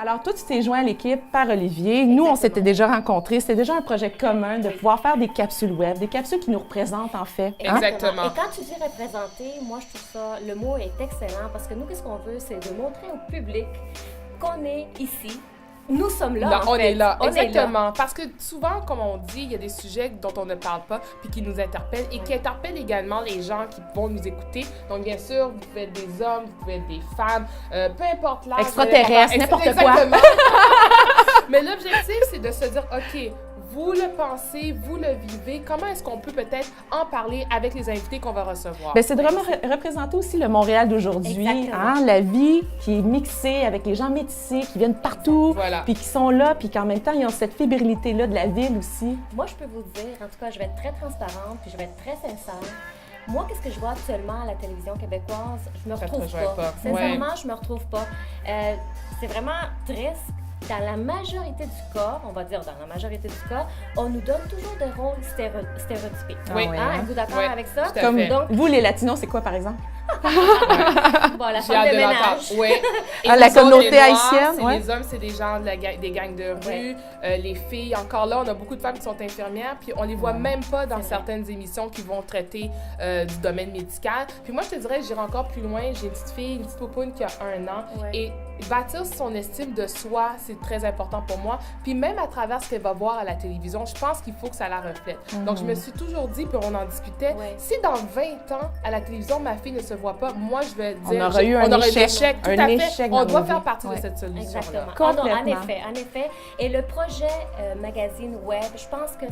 Alors, toi, tu t'es joint à l'équipe par Olivier. Nous, on s'était déjà rencontrés. C'était déjà un projet commun de pouvoir faire des capsules web, des capsules qui nous représentent, en fait. Hein? Exactement. Et quand tu dis représenter, moi, je trouve ça, le mot est excellent parce que nous, qu'est-ce qu'on veut, c'est de montrer au public qu'on est ici. Nous sommes là, Là, en on fait. est là, On est là. exactement. Parce que souvent, comme on dit, il y a des sujets dont on ne parle pas, puis qui nous interpellent et qui interpellent également les gens qui vont nous écouter. Donc, bien sûr, vous pouvez être des hommes, vous pouvez être des femmes, peu importe l'âge. Extraterrestres, n'importe quoi. Exactement. Mais l'objectif, c'est de se dire, OK, vous le pensez, vous le vivez, comment est-ce qu'on peut peut-être en parler avec les invités qu'on va recevoir? Bien, c'est de vraiment représenter aussi le Montréal d'aujourd'hui, hein, la vie qui est mixée avec les gens métissés qui viennent partout, Voilà. puis qui sont là, puis qu'en même temps, ils ont cette fébrilité-là de la ville aussi. Moi, je peux vous dire, en tout cas, je vais être très transparente puis je vais être très sincère. Moi, qu'est-ce que je vois actuellement à la télévision québécoise? Je me retrouve pas. Sincèrement, je me retrouve pas. C'est vraiment triste. Dans la majorité du cas, on va dire dans la majorité du cas, on nous donne toujours des rôles stéréotypés. Oui. Hein? Êtes-vous d'accord avec ça? Comme Donc, vous, les Latinos, c'est quoi, par exemple? bon, la femme de ménage. Oui. La communauté haïtienne. Ouais. Les hommes, c'est des gens des gangs de rue. Les filles, encore là, on a beaucoup de femmes qui sont infirmières, puis on les voit même pas dans certaines émissions qui vont traiter du domaine médical. Puis moi, je te dirais, j'irai encore plus loin. J'ai une petite fille, une petite poupoune qui a 1 an. Et bâtir son estime de soi, c'est très important pour moi. Puis même à travers ce qu'elle va voir à la télévision, je pense qu'il faut que ça la reflète. Donc, je me suis toujours dit, puis on en discutait, si dans 20 ans, à la télévision, ma fille ne se voit pas, moi, je vais dire... On aurait eu un échec. Tout à fait. On doit faire partie de cette solution-là. Exactement. En effet. Et le projet magazine web, je pense que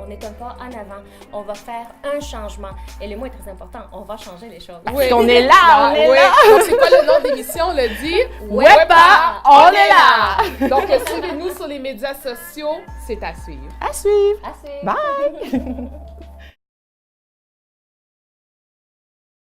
on est un pas en avant. On va faire un changement. Et le mot est très important. On va changer les choses. Oui. On est là, on est là. Donc, c'est quoi le nom de l'émission? On le dit? Wepa, on est là. Donc, suivez-nous sur les médias sociaux. C'est à suivre. À suivre. À suivre. Bye.